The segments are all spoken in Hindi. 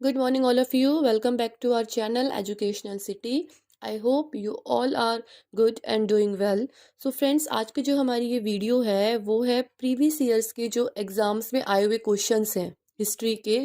Good morning, all of you. Welcome back to our channel, Educational City. I hope you all are good and doing well. So friends, आज की जो हमारी ये वीडियो है वो है प्रीवियस ईयर्स के जो एग्ज़ाम्स में आए हुए क्वेश्चंस हैं हिस्ट्री के,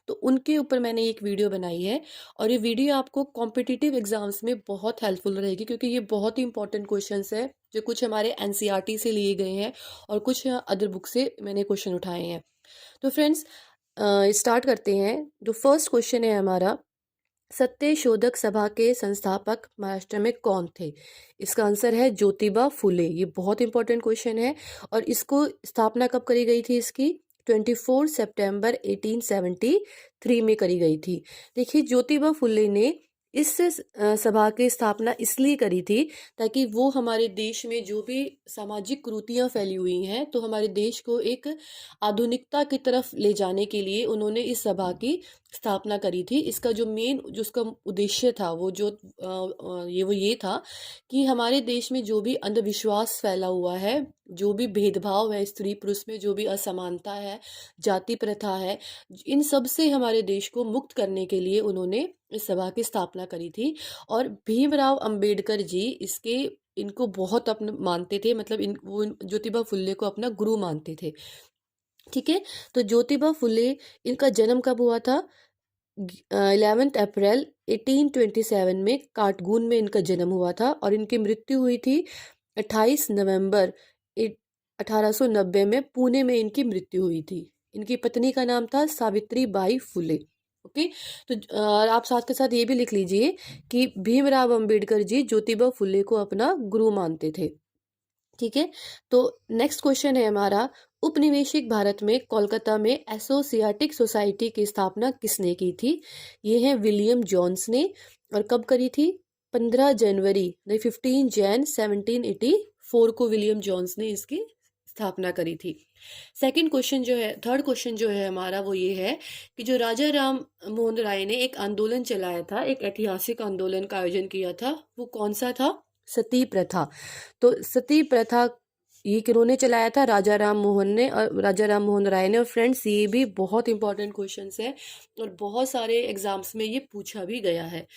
तो उनके ऊपर मैंने एक वीडियो बनाई है। और ये वीडियो आपको कॉम्पिटिटिव एग्ज़ाम्स में बहुत हेल्पफुल रहेगी, क्योंकि ये बहुत ही इंपॉर्टेंट क्वेश्चंस है जो कुछ हमारे एनसीईआरटी से लिए गए हैं और कुछ अदर बुक से मैंने क्वेश्चन उठाए हैं। तो फ्रेंड्स, स्टार्ट करते हैं। जो फर्स्ट क्वेश्चन है हमारा, सत्य शोधक सभा के संस्थापक महाराष्ट्र में कौन थे? इसका आंसर है ज्योतिबा फुले। ये बहुत इंपॉर्टेंट क्वेश्चन है। और इसको स्थापना कब करी गई थी? इसकी 24 सितंबर 1873 में करी गई थी। देखिए, ज्योतिबा फुले ने इस सभा की स्थापना इसलिए करी थी ताकि वो हमारे देश में जो भी सामाजिक कुरीतियाँ फैली हुई हैं, तो हमारे देश को एक आधुनिकता की तरफ ले जाने के लिए उन्होंने इस सभा की स्थापना करी थी। इसका जो मेन जो उसका उद्देश्य था वो जो ये था कि हमारे देश में जो भी अंधविश्वास फैला हुआ है, जो भी भेदभाव है, स्त्री पुरुष में जो भी असमानता है, जाति प्रथा है, इन सब से हमारे देश को मुक्त करने के लिए उन्होंने इस सभा की स्थापना करी थी। और भीमराव अंबेडकर जी इसके इनको बहुत अपने मानते थे, मतलब वो ज्योतिबा फुले को अपना गुरु मानते थे। ठीक है। तो ज्योतिबा फुले, इनका जन्म कब हुआ था? 11 अप्रैल 1827 में काटगून में इनका जन्म हुआ था। और इनकी मृत्यु हुई थी 28 नवंबर 1890 में पुणे में इनकी मृत्यु हुई थी। इनकी पत्नी का नाम था सावित्री बाई फुले। ओके। तो आप साथ के साथ ये भी लिख लीजिए कि भीमराव अंबेडकर जी ज्योतिबा फुले को अपना गुरु मानते थे। ठीक है। तो नेक्स्ट क्वेश्चन है हमारा, उपनिवेशिक भारत में कोलकाता में एसोसियाटिक सोसाइटी की स्थापना किसने की थी? ये है विलियम जोन्स ने। और कब करी थी? 15 जनवरी 15 जैन 1784 को विलियम जोन्स ने इसकी स्थापना करी थी। सेकंड क्वेश्चन जो है, थर्ड क्वेश्चन जो है हमारा, वो ये है कि जो राजा राम मोहन राय ने एक आंदोलन चलाया था, एक ऐतिहासिक आंदोलन का आयोजन किया था, वो कौन सा था? सती प्रथा। तो सती प्रथा ये किन्होंने चलाया था? राजा राम मोहन ने, और राजा राम मोहन राय ने। और फ्रेंड्स, ये भी बहुत इंपॉर्टेंट क्वेश्चंस है और बहुत सारे एग्जाम्स में ये पूछा भी गया है।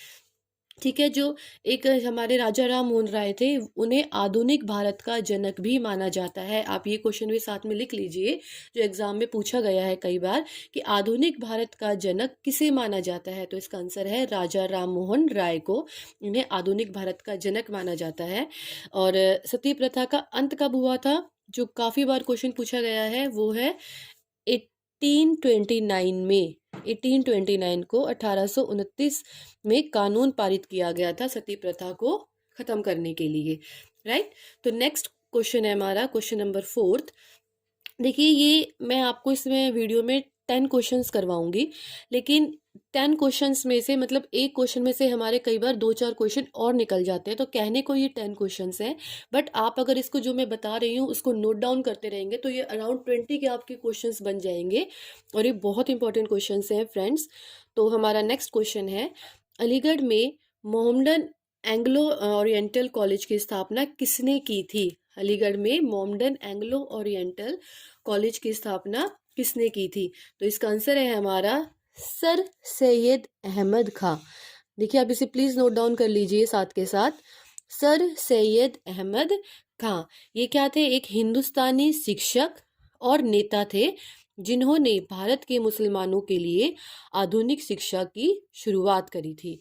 ठीक है। जो एक हमारे राजा राम मोहन राय थे, उन्हें आधुनिक भारत का जनक भी माना जाता है। आप ये क्वेश्चन भी साथ में लिख लीजिए, जो एग्जाम में पूछा गया है कई बार, कि आधुनिक भारत का जनक किसे माना जाता है? तो इसका आंसर है राजा राम मोहन राय को। इन्हें आधुनिक भारत का जनक माना जाता है। और सती प्रथा का अंत कब हुआ था? जो काफी बार क्वेश्चन पूछा गया है, वो है 1829 में। 1829 को 1829 में कानून पारित किया गया था सती प्रथा को खत्म करने के लिए। राइट। तो नेक्स्ट क्वेश्चन है हमारा, क्वेश्चन नंबर फोर्थ। देखिए, ये मैं आपको इसमें वीडियो में 10 क्वेश्चंस करवाऊंगी, लेकिन 10 क्वेश्चंस में से, मतलब एक क्वेश्चन में से हमारे कई बार 2-4 क्वेश्चन और निकल जाते हैं। तो कहने को ये 10 क्वेश्चंस हैं, बट आप अगर इसको जो मैं बता रही हूँ उसको नोट डाउन करते रहेंगे तो ये अराउंड 20 के आपके क्वेश्चंस बन जाएंगे। और ये बहुत इंपॉर्टेंट क्वेश्चंस हैं फ्रेंड्स। तो हमारा नेक्स्ट क्वेश्चन है, अलीगढ़ में मोहम्मडन एंग्लो ओरिएंटल कॉलेज की स्थापना किसने की थी? अलीगढ़ में मोहम्मडन एंग्लो ओरिएंटल कॉलेज की स्थापना किसने की थी? तो इसका आंसर है हमारा सर सैयद अहमद खां। देखिए, आप इसे प्लीज नोट डाउन कर लीजिए साथ के साथ। सर सैयद अहमद खां, ये क्या थे? एक हिंदुस्तानी शिक्षक और नेता थे, जिन्होंने भारत के मुसलमानों के लिए आधुनिक शिक्षा की शुरुआत करी थी।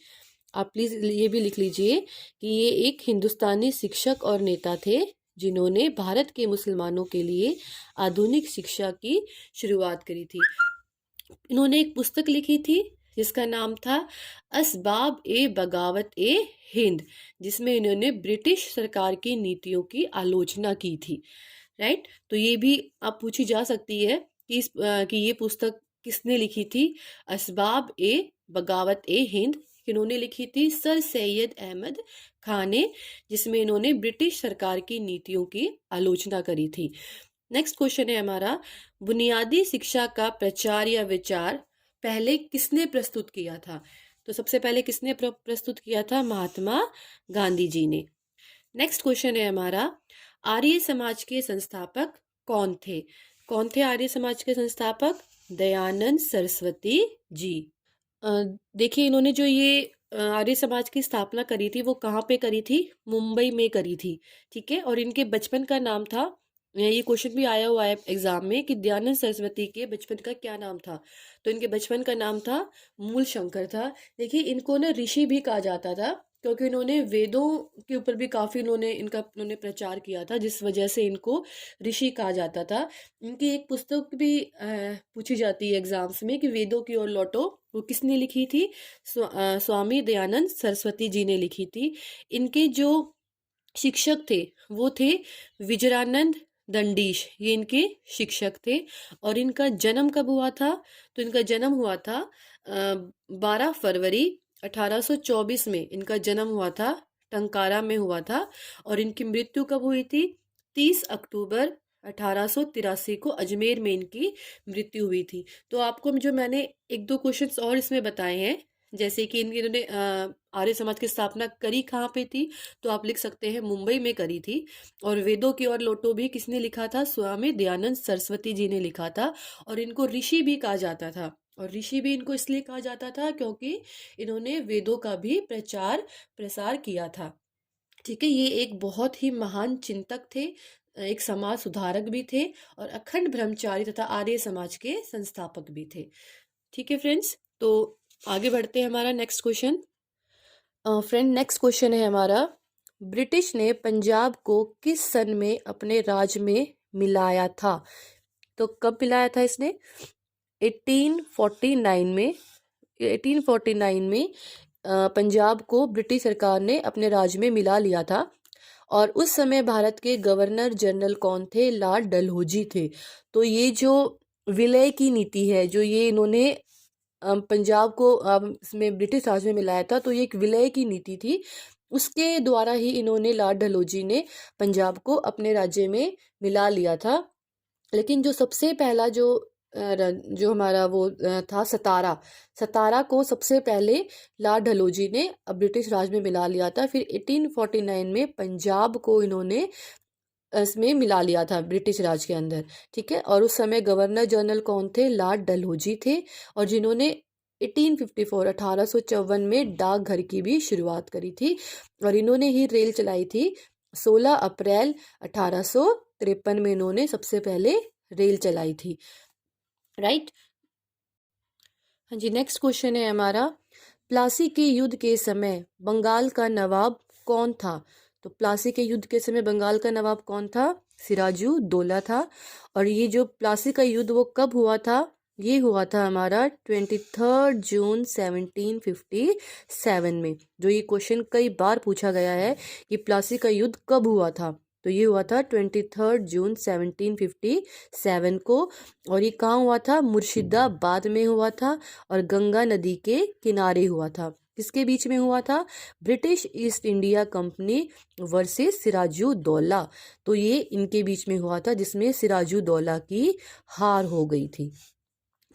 आप प्लीज ये भी लिख लीजिए कि ये एक हिंदुस्तानी शिक्षक और नेता थे, जिन्होंने भारत के मुसलमानों के लिए आधुनिक शिक्षा की शुरुआत करी थी। इन्होंने एक पुस्तक लिखी थी जिसका नाम था असबाब ए बगावत ए हिंद, जिसमें इन्होंने ब्रिटिश सरकार की नीतियों की आलोचना की थी। राइट। तो ये भी आप पूछी जा सकती है कि कि ये पुस्तक किसने लिखी थी? असबाब ए बगावत ए हिंद इन्होंने लिखी थी सर सैयद अहमद खान ने, जिसमें इन्होंने ब्रिटिश सरकार की नीतियों की आलोचना करी थी। नेक्स्ट क्वेश्चन है हमारा, बुनियादी शिक्षा का प्रचार या विचार पहले किसने प्रस्तुत किया था? तो सबसे पहले किसने प्रस्तुत किया था? महात्मा गांधी जी ने। नेक्स्ट क्वेश्चन है हमारा, आर्य समाज के संस्थापक कौन थे? कौन थे आर्य समाज के संस्थापक? दयानंद सरस्वती जी। अ, देखिए इन्होंने जो ये आर्य समाज की स्थापना करी थी वो कहाँ पे करी थी? मुंबई में करी थी, ठीक है? और इनके बचपन का नाम था, ये क्वेश्चन भी आया हुआ है एग्जाम में कि दयानंद सरस्वती के बचपन का क्या नाम था? तो इनके बचपन का नाम था मूल शंकर था। देखिए इनको ना ऋषि भी कहा जाता था, क्योंकि इन्होंने वेदों के ऊपर भी काफी इन्होंने प्रचार किया था, जिस वजह से इनको ऋषि कहा जाता था। इनकी एक पुस्तक भी पूछी जाती है एग्जाम्स में कि वेदों की ओर लौटो, वो किसने लिखी थी? स्वामी दयानंद सरस्वती जी ने लिखी थी। इनके जो शिक्षक थे वो थे विजयानंद दंडीश, ये इनके शिक्षक थे। और इनका जन्म कब हुआ था? तो इनका जन्म हुआ था 12 फरवरी 1824 में इनका जन्म हुआ था, टंकारा में हुआ था। और इनकी मृत्यु कब हुई थी? 30 अक्टूबर 1883 को अजमेर में इनकी मृत्यु हुई थी। तो आपको जो मैंने एक दो क्वेश्चंस और इसमें बताए हैं, जैसे कि इन्होंने आर्य समाज की स्थापना करी कहाँ पे थी? तो आप लिख सकते हैं मुंबई में करी थी। और वेदों की ओर लौटो भी किसने लिखा था? स्वामी दयानंद सरस्वती जी ने लिखा था। और इनको ऋषि भी कहा जाता था, और ऋषि भी इनको इसलिए कहा जाता था क्योंकि इन्होंने वेदों का भी प्रचार प्रसार किया था, ठीक है? ये एक बहुत ही महान चिंतक थे, एक समाज सुधारक भी थे, और अखंड ब्रह्मचारी तथा आर्य समाज के संस्थापक भी थे। ठीक है फ्रेंड्स, तो आगे बढ़ते हैं। हमारा next question, friend next question है हमारा, ब्रिटिश ने पंजाब को किस सन में अपने राज में मिलाया था? तो कब मिलाया था इसने? 1849 में। 1849 में पंजाब को ब्रिटिश सरकार ने अपने राज में मिला लिया था। और उस समय भारत के गवर्नर जनरल कौन थे? लॉर्ड डलहौजी थे। तो ये जो विलय की नीति है, जो ये इन्होंने पंजाब को इसमें ब्रिटिश राज में मिलाया था, तो ये एक विलय की नीति थी। उसके द्वारा ही इन्होंने, लॉर्ड डलहौजी ने पंजाब को अपने राज्य में मिला लिया था। लेकिन जो सबसे पहला जो हमारा वो था सतारा, सतारा को सबसे पहले लॉर्ड डलहौजी ने ब्रिटिश राज में मिला लिया था। फिर 1849 में पंजाब को इन्होंने इसमें मिला लिया था ब्रिटिश राज के अंदर, ठीक है? और उस समय गवर्नर जनरल कौन थे? लॉर्ड डलहौजी थे। और जिन्होंने 1854 1854 में डाकघर की भी शुरुआत करी थी। और इन्होंने ही रेल चलाई थी। 16 अप्रैल 1853 में इन्होंने सबसे पहले रेल चलाई थी, राइट? हाँ जी, नेक्स्ट क्वेश्चन है हमारा, प्लासी के युद्ध के समय बंगाल का नवाब कौन था? तो प्लासी के युद्ध के समय बंगाल का नवाब कौन था? सिराजू दौला था। और ये जो प्लासी का युद्ध वो कब हुआ था? ये हुआ था हमारा 23 जून 1757 में। जो ये क्वेश्चन कई बार पूछा गया है कि प्लासी का युद्ध कब हुआ था, तो ये हुआ था 23 जून 1757 को। और ये कहाँ हुआ था? मुर्शिदाबाद में हुआ था, और गंगा नदी के किनारे हुआ था। किसके बीच में हुआ था? British East India Company versus Sirajuddaula. तो ये इनके बीच में हुआ था, जिसमें सिराजुद्दौला की हार हो गई थी,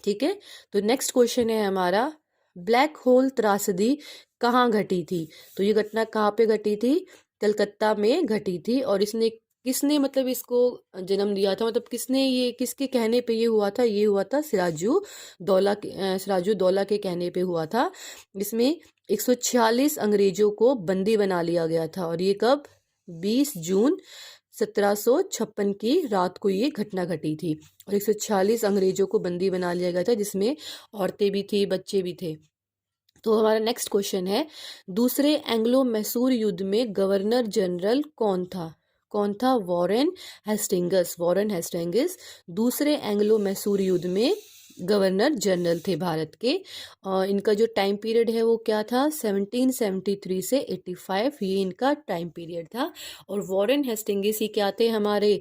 ठीक है? तो नेक्स्ट क्वेश्चन है हमारा, ब्लैक होल त्रासदी कहाँ घटी थी? तो ये घटना कहाँ पे घटी थी? कलकत्ता में घटी थी। और इसने किसने मतलब इसको जन्म दिया था, मतलब किसने, ये किसके कहने पे ये हुआ था? ये हुआ था सिराजू दौला के कहने पे हुआ था। इसमें 146 अंग्रेजों को बंदी बना लिया गया था। और ये कब? 20 जून 1756 की रात को ये घटना घटी थी। और 146 अंग्रेजों को बंदी बना लिया गया था, जिसमें औरतें भी थी, बच्चे भी थे। तो हमारा नेक्स्ट क्वेश्चन है, दूसरे एंग्लो मैसूर युद्ध में गवर्नर जनरल कौन था? कौन था? Warren Hastings. वॉरेन हेस्टिंगस दूसरे एंग्लो मैसूर युद्ध में गवर्नर जनरल थे भारत के। और इनका जो टाइम पीरियड है वो क्या था? 1773 से 85, ये इनका टाइम पीरियड था। और वॉरेन हेस्टिंगस ही क्या थे? हमारे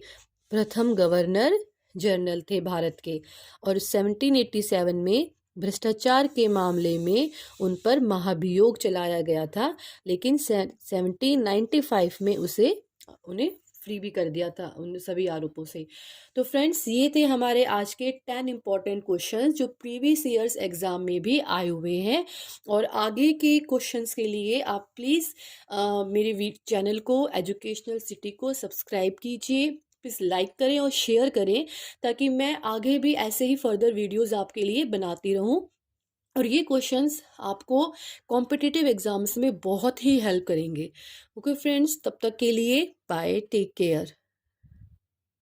प्रथम गवर्नर जनरल थे भारत के। और 1787 में भ्रष्टाचार के मामले में उन पर महाभियोग चलाया गया था, लेकिन 1795 में उन्हें फ्री भी कर दिया था उन सभी आरोपों से। तो फ्रेंड्स, ये थे हमारे आज के 10 इम्पॉर्टेंट क्वेश्चंस जो प्रीवियस ईयर्स एग्जाम में भी आए हुए हैं। और आगे के क्वेश्चंस के लिए आप प्लीज़ मेरे चैनल को एजुकेशनल सिटी को सब्सक्राइब कीजिए, प्लीज़ लाइक करें और शेयर करें, ताकि मैं आगे भी ऐसे ही फर्दर वीडियोस आपके लिए बनाती रहूं। और ये क्वेश्चंस आपको कॉम्पिटिटिव एग्जाम्स में बहुत ही हेल्प करेंगे। ओके फ्रेंड्स, तब तक के लिए बाय, टेक केयर।